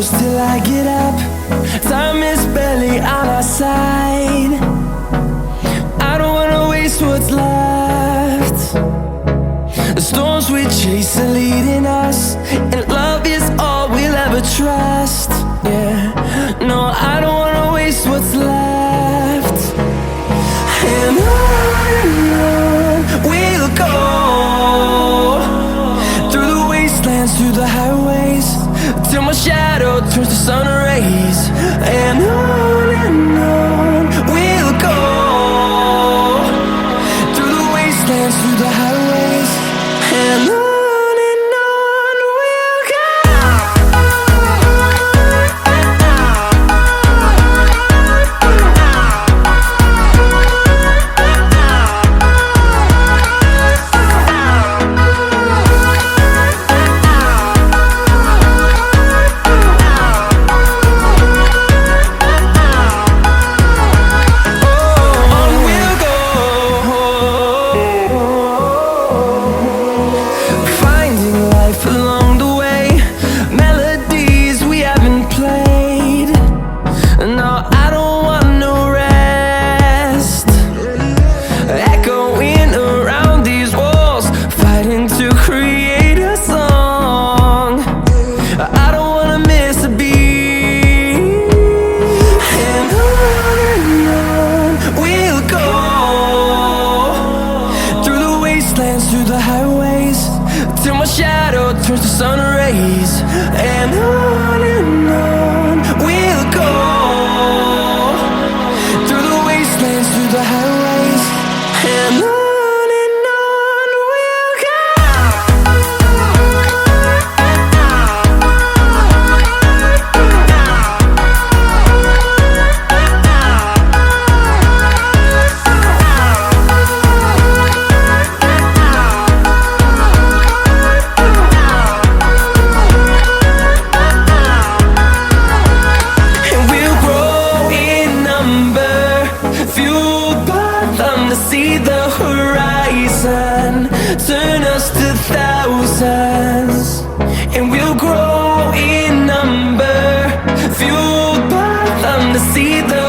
close till I get up. Time is barely on our side. I don't wanna waste what's left. The storms we chase are leading us, and love is all we'll ever trust. Yeah, no, I don't wanna waste what's left. And on we'll go, through the wastelands, through the highways, till my shadow turns to sun rays. And on we'll go, through the wastelands, through the highways, and on we'll go. Through the highways, till my shadow turns to sun rays. And on we'll go, through the wastelands, through the highways, and on we'll go. See the horizon, turn us to thousands, and we'll grow in number, fueled by them to see the